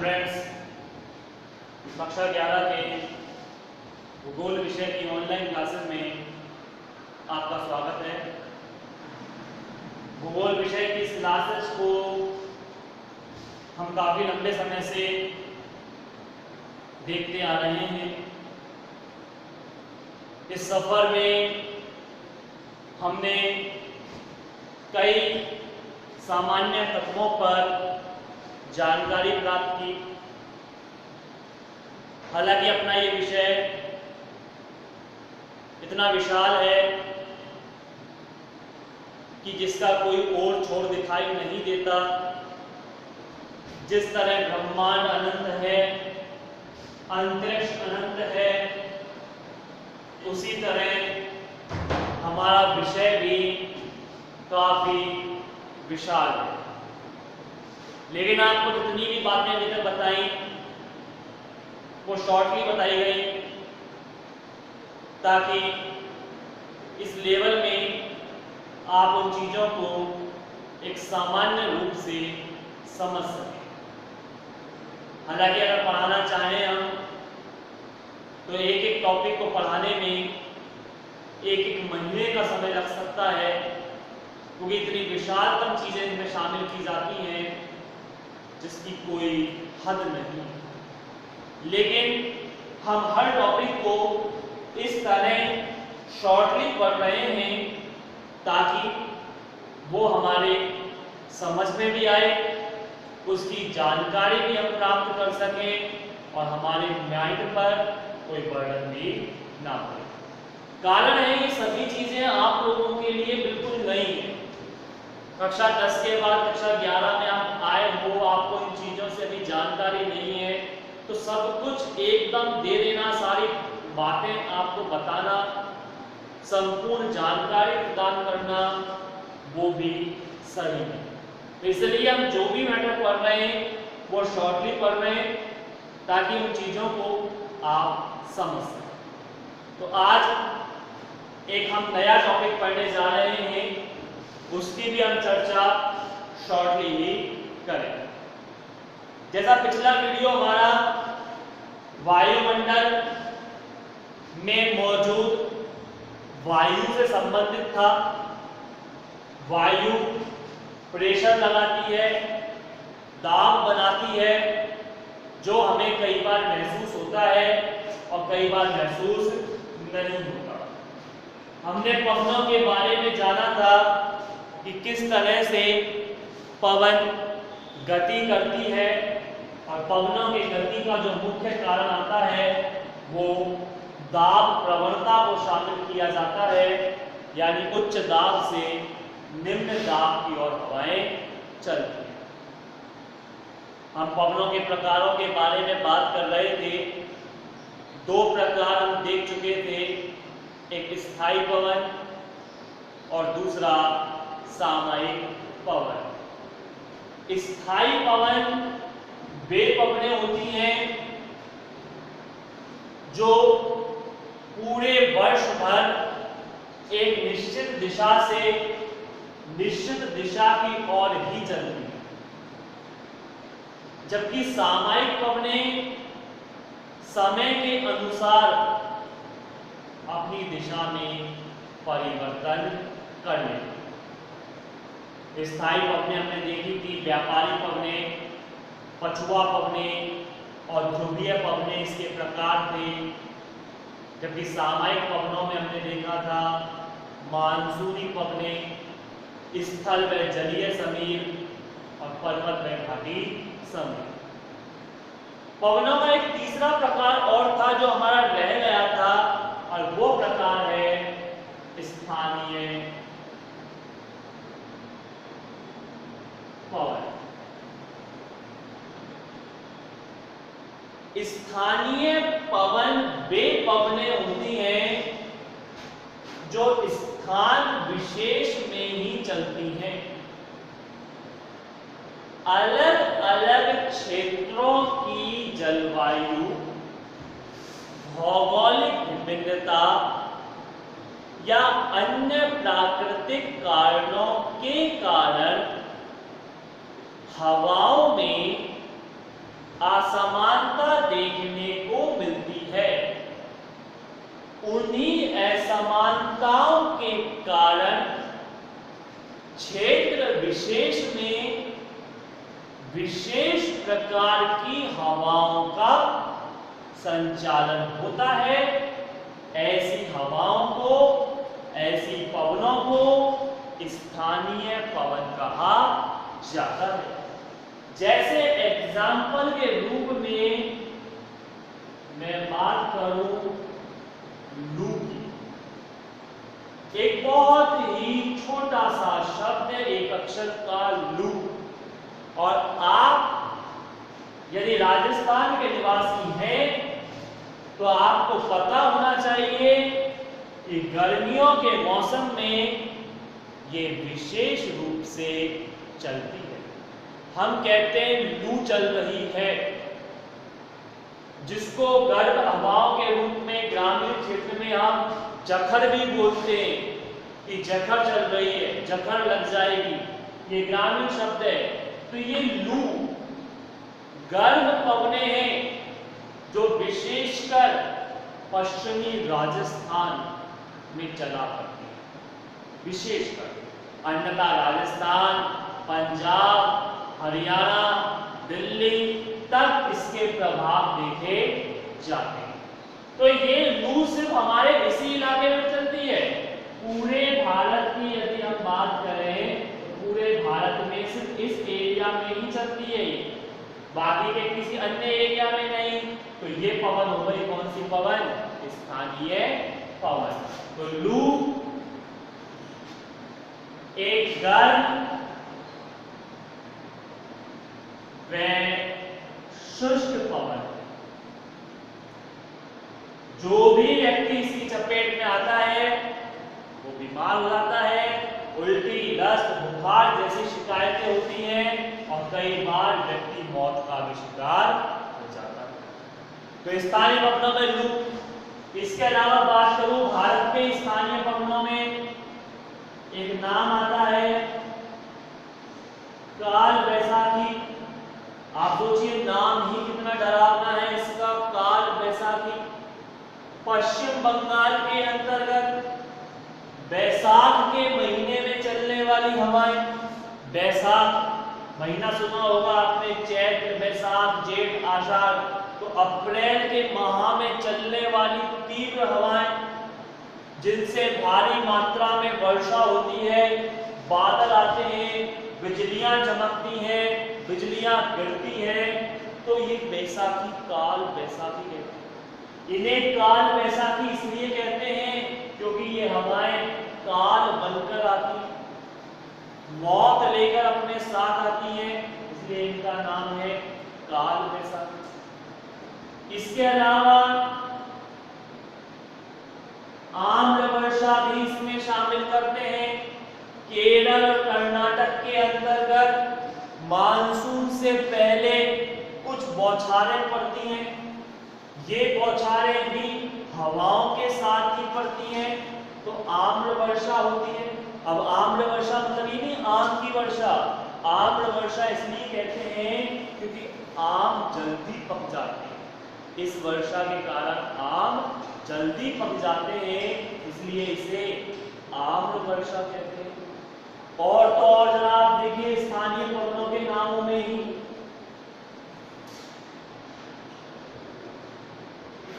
Students, कक्षा 11 के भूगोल विषय की ऑनलाइन क्लासेस में आपका स्वागत है। भूगोल विषय की इस क्लासेस को हम काफ़ी लंबे समय से देखते आ रहे हैं। इस सफ़र में हमने कई सामान्य तत्वों पर जानकारी प्राप्त की। हालांकि अपना ये विषय इतना विशाल है कि जिसका कोई ओर छोर दिखाई नहीं देता। जिस तरह ब्रह्मांड अनंत है, अंतरिक्ष अनंत है, उसी तरह हमारा विषय भी काफी विशाल है। लेकिन आपको जितनी भी बातें अभी तक बताई वो शॉर्टली बताई गई, ताकि इस लेवल में आप उन चीज़ों को एक सामान्य रूप से समझ सकें। हालांकि अगर पढ़ाना चाहें हम तो एक एक टॉपिक को पढ़ाने में एक एक महीने का समय लग सकता है, क्योंकि इतनी विशालतम चीज़ें इनमें शामिल की जाती हैं जिसकी कोई हद नहीं। लेकिन हम हर टॉपिक को इस तरह शॉर्टली पढ़ रहे हैं ताकि वो हमारे समझ में भी आए, उसकी जानकारी भी हम प्राप्त कर सकें और हमारे माइंड पर कोई बर्डन भी ना पड़े। कारण है ये सभी चीज़ें आप लोगों के लिए बिल्कुल नई है। कक्षा 10 के बाद कक्षा 11 में आप आए हो, आपको इन चीज़ों से अभी जानकारी नहीं है, तो सब कुछ एकदम दे देना, सारी बातें आपको बताना, संपूर्ण जानकारी प्रदान करना, वो भी सही है। तो इसलिए हम जो भी मैटर पढ़ रहे हैं वो शॉर्टली पढ़ रहे हैं ताकि उन चीज़ों को आप समझ सकें। तो आज एक हम नया टॉपिक पढ़ने जा रहे हैं, उसकी भी हम चर्चा शॉर्टली ही करें। जैसा पिछला वीडियो हमारा वायुमंडल में मौजूद वायु से संबंधित था। वायु प्रेशर लगाती है, दाब बनाती है, जो हमें कई बार महसूस होता है और कई बार महसूस नहीं होता। हमने पवनों के बारे में जाना था कि किस तरह से पवन गति करती है, और पवनों की गति का जो मुख्य कारण आता है वो दाब प्रवणता को शामिल किया जाता है, यानी उच्च दाब से निम्न दाब की ओर हवाएं चलती हैं। हम पवनों के प्रकारों के बारे में बात कर रहे थे। दो प्रकार हम देख चुके थे, एक स्थायी पवन और दूसरा सामयिक पवन। स्थायी पवन वे पवनें होती हैं जो पूरे वर्ष भर एक निश्चित दिशा से निश्चित दिशा की ओर ही चलती हैं, जबकि सामयिक पवनें समय के अनुसार अपनी दिशा में परिवर्तन कर लेती हैं। स्थायी पवनें हमने देखी थी, व्यापारी पवनें, पछुआ पवनें और ध्रुवीय पवनें इसके प्रकार थे। जबकि सामयिक पवनों में हमने देखा था मानसूनी पवनें, स्थल व जलीय समीर और पर्वत व घाटी समीर। पवनों का एक तीसरा प्रकार और था जो हमारा रह गया था, और वो प्रकार है स्थानीय पवन। स्थानीय पवन वे पवनें होती हैं जो स्थान विशेष में ही चलती हैं। अलग अलग क्षेत्रों की जलवायु, भौगोलिक विभिन्नता या अन्य प्राकृतिक कारणों के कारण हवाओं में असमानता देखने को मिलती है। उन्हीं असमानताओं के कारण क्षेत्र विशेष में विशेष प्रकार की हवाओं का संचालन होता है। ऐसी हवाओं को, ऐसी पवनों को स्थानीय पवन कहा जाता है। जैसे एग्जाम्पल के रूप में मैं बात करूं लू की, एक बहुत ही छोटा सा शब्द है, एक अक्षर का लू, और आप यदि राजस्थान के निवासी हैं तो आपको पता होना चाहिए कि गर्मियों के मौसम में ये विशेष रूप से चलती है। हम कहते हैं लू चल रही है, जिसको गर्म हवाओं के रूप में ग्रामीण क्षेत्र में हम जखर भी बोलते हैं कि जखर चल रही है, जखर लग जाएगी, ये ग्रामीण शब्द है। तो ये लू गर्म पवने हैं जो विशेषकर पश्चिमी राजस्थान में चला करती है, विशेषकर। अन्यथा राजस्थान, पंजाब, हरियाणा, दिल्ली तक इसके प्रभाव देखे जाते हैं। तो ये लू सिर्फ हमारे इसी इलाके में चलती है। पूरे भारत की यदि हम बात करें तो पूरे भारत में सिर्फ इस एरिया में ही चलती है, बाकी के किसी अन्य एरिया में नहीं। तो ये पवन हो गई कौन सी पवन? स्थानीय पवन। तो लू एक गर्म व शुष्क पवन, जो भी व्यक्ति इसकी चपेट में आता है वो बीमार हो जाता है। उल्टी, दस्त, बुखार जैसी शिकायतें होती हैं और कई बार व्यक्ति मौत का भी शिकार हो जाता है। तो स्थानीय पवनों में लू। इसके अलावा बात करूं भारत के स्थानीय पवनों में, एक नाम आता है काल वैसाखी। आप सोचिए नाम ही कितना डरावना है इसका, काल वैसाखी। पश्चिम बंगाल के अंतर्गत बैसाख के महीने में चलने वाली हवाएं। बैसाख महीना सुना होगा आपने, चैत्र, बैसाख, जेठ, आषाढ़। तो अप्रैल के माह में चलने वाली तीव्र हवाएं, जिनसे भारी मात्रा में वर्षा होती है, बादल आते हैं, बिजलियां चमकती हैं, बिजलियां गिरती हैं, तो ये बैसाखी, काल वैसाखी कहते हैं। इन्हें काल वैसाखी इसलिए कहते हैं क्योंकि ये हवाएं काल बनकर आती, मौत लेकर अपने साथ आती हैं, इसलिए इनका नाम है काल वैसाखी। इसके अलावा आम्र वर्षा भी इसमें शामिल करते हैं। केरल और कर्नाटक के अंतर्गत मानसून से पहले कुछ बौछारें पड़ती हैं। ये बौछारें भी हवाओं के साथ ही पड़ती हैं, तो आम्र वर्षा होती है। अब आम्र वर्षा मतलब ये नहीं आम की वर्षा, आम्र वर्षा इसलिए कहते हैं क्योंकि आम जल्दी पक जाते हैं। इस वर्षा के कारण आम जल्दी पक जाते हैं, इसलिए इसे आम्र वर्षा कहते हैं। और तो और जनाब देखिए स्थानीय पवनों के नामों में ही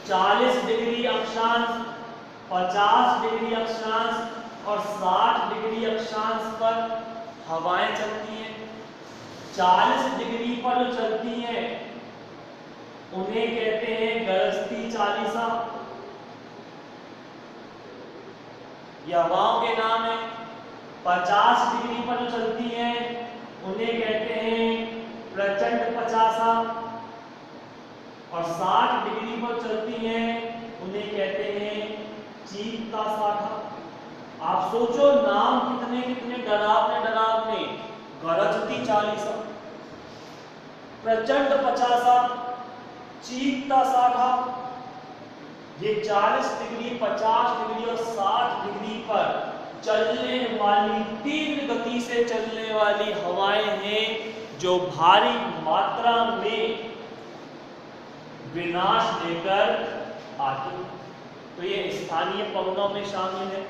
40 डिग्री अक्षांश, 50 डिग्री अक्षांश और 60 डिग्री अक्षांश पर हवाएं चलती हैं। 40 डिग्री पर जो चलती हैं उन्हें कहते हैं गरजती चालीसा। ये हवाओं के नाम है। 50 डिग्री पर जो चलती हैं उन्हें कहते हैं प्रचंड पचासा, और 60 डिग्री पर चलती हैं उन्हें कहते हैं चीखता साठा। आप सोचो नाम कितने कितने डरावने डरावने। गरजती चालीसा, प्रचंड पचासा, चीखता साठा। ये 40 डिग्री, 50 डिग्री और 60 डिग्री पर चलने वाली, तीव्र गति से चलने वाली हवाएं हैं जो भारी मात्रा में विनाश लेकर आती है। तो ये स्थानीय पवनों में शामिल है।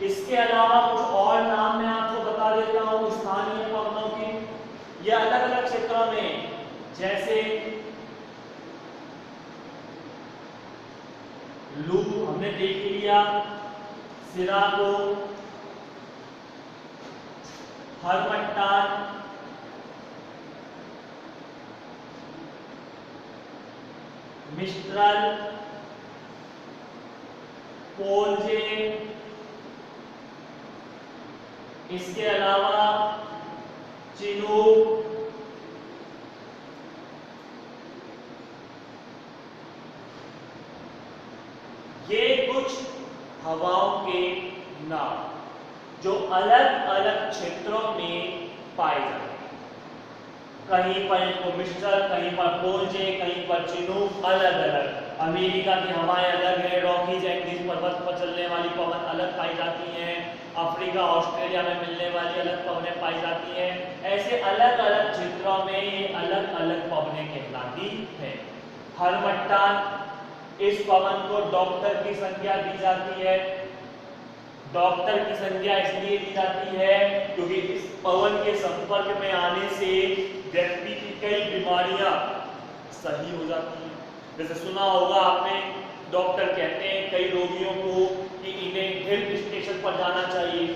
इसके अलावा कुछ और नाम मैं आपको बता देता हूँ स्थानीय पवनों के। ये अलग अलग क्षेत्रों में, जैसे लू हमने देख लिया, सिराको, हरमट्टान, मिस्ट्रल, पोलजे, इसके अलावा चिनूक, ये कुछ हवाओं के नाम जो अलग अलग क्षेत्रों में पाए जाते हैं। कहीं पर इनको मिस्टर, कहीं पर पोलजे, कहीं पर चिनूक, अलग अलग। अमेरिका की हवाएं अलग है, रॉकीज एंडीज पर्वत पर चलने वाली पवन अलग पाई जाती हैं, अफ्रीका ऑस्ट्रेलिया में मिलने वाली अलग पवनें पाई जाती हैं। ऐसे अलग अलग क्षेत्रों में ये अलग अलग पवनें कहलाती हैं। हरमट्टान, इस पवन को डॉक्टर की संज्ञा दी जाती है। डॉक्टर की संज्ञा इसलिए दी जाती है क्योंकि इस पवन के संपर्क में आने से व्यक्ति की कई बीमारियां सही हो जाती हैं। जैसे सुना होगा आपने, डॉक्टर कहते हैं कई रोगियों को कि इन्हें हिल स्टेशन पर जाना चाहिए,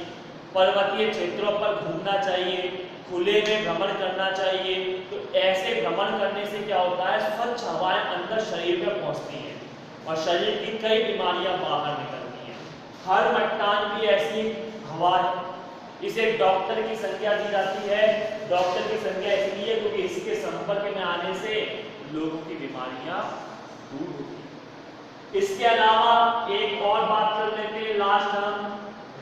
पर्वतीय क्षेत्रों पर घूमना चाहिए, खुले में भ्रमण करना चाहिए। तो ऐसे भ्रमण करने से क्या होता है, स्वच्छ हवाएं अंदर शरीर में पहुंचती हैं और शरीर की कई बीमारियां बाहर निकलती हैं। हरमट्टान भी ऐसी हवा है, इसे डॉक्टर की संज्ञा दी जाती है। डॉक्टर की संज्ञा इसलिए क्योंकि इसके संपर्क में आने से लोगों की बीमारियां दूर होती हैं। इसके अलावा एक और बात कर लेते हैं लास्ट हम,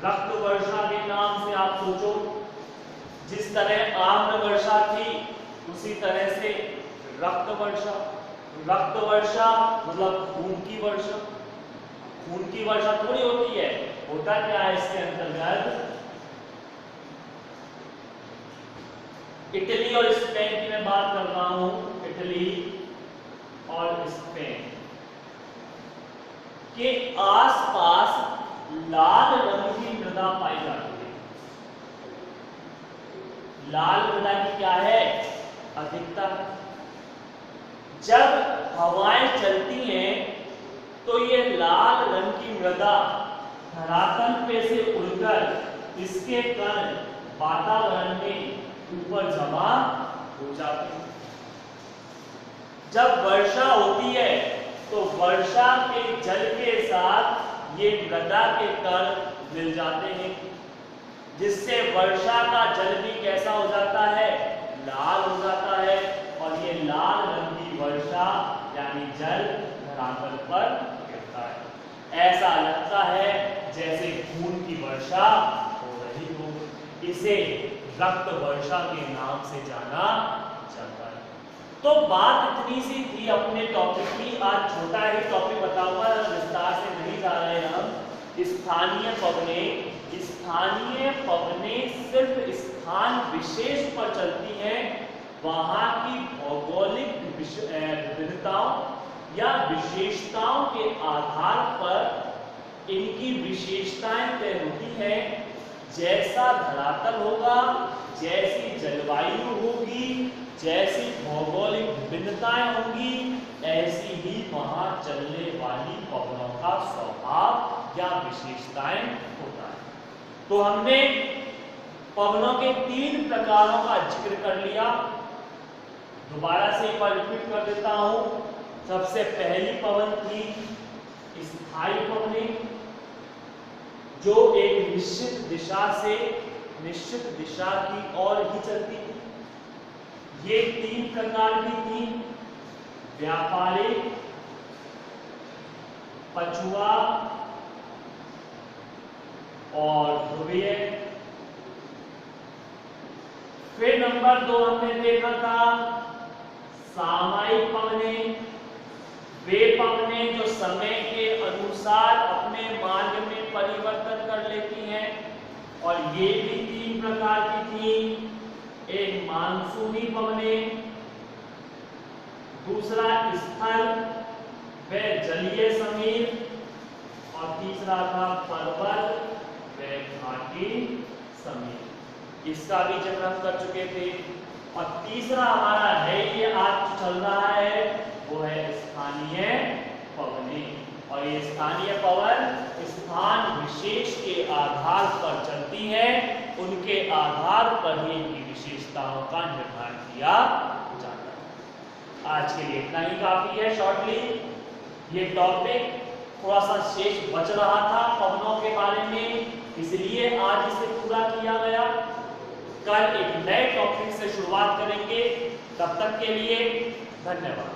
रक्त वर्षा के नाम से आप सोचो, जिस तरह आम्ल वर्षा थी उसी तरह से रक्त वर्षा। रक्त वर्षा मतलब खून की वर्षा। खून की वर्षा थोड़ी होती है, होता क्या है इसके अंतर्गत, इटली और स्पेन की मैं बात कर रहा हूं, इटली और स्पेन के आसपास लाल रंग की मृदा पाई जाती है। लाल मृदा की क्या है, अधिकता। जब हवाएं चलती हैं तो ये लाल रंग की मृदा धरातल पे से उड़कर इसके कण वातावरण में ऊपर जमा हो जाते हैं। जब वर्षा होती है तो वर्षा के जल के साथ ये मृदा के कण मिल जाते हैं, जिससे वर्षा का जल भी कैसा हो जाता है, लाल हो जाता है। और ये लाल रंग की वर्षा यानी जल धरातल पर गिरता है। ऐसा लगता है जैसे खून की वर्षा हो रही हो। इसे रक्त वर्षा के नाम से जाना जाता है। तो बात इतनी सी थी अपने टॉपिक की। आज छोटा ही टॉपिक बताऊंगा, विस्तार से नहीं जा रहे हम। स्थानीय पवनें, स्थानीय पवनें सिर्फ स्थान विशेष पर चलती हैं, वहां की भौगोलिक विविधताओं या विशेषताओं के आधार पर इनकी विशेषताएं तय होती हैं। जैसा धरातल होगा, जैसी जलवायु होगी, जैसी भौगोलिक विभिन्नताएं होंगी, ऐसी ही वहां चलने वाली पवनों का स्वभाव या विशेषताएं होता है। तो हमने पवनों के 3 प्रकारों का जिक्र कर लिया। दोबारा से एक बार रिपीट कर देता हूं। सबसे पहली पवन थी स्थायी पवनें, जो एक निश्चित दिशा से निश्चित दिशा की ओर ही चलती थी। ये 3 प्रकार की थी, व्यापारिक, पछुआ और ध्रुवीय। फिर नंबर 2 हमने देखा था सामयिक पवनें, वे पवनें जो समय के अनुसार अपने मार्ग में परिवर्तन कर लेती हैं। और ये भी 3 प्रकार की थी, एक मानसूनी पवनें, दूसरा स्थल व जलीय समीर, और तीसरा था पर्वत व घाटी समीर। इसका भी चक्र हम कर चुके थे। और तीसरा हमारा है ये आज जो चल रहा है वो है स्थानीय पवनें। और ये स्थानीय पवन स्थान विशेष के आधार पर चलती है, उनके आधार पर ही इनकी विशेषताओं का निर्धारण किया जाता है। आज के लिए इतना ही काफी है। शॉर्टली ये टॉपिक थोड़ा सा शेष बच रहा था पवनों के बारे में, इसलिए आज इसे पूरा किया गया। कल एक नए टॉपिक से शुरुआत करेंगे। तब तक के लिए धन्यवाद।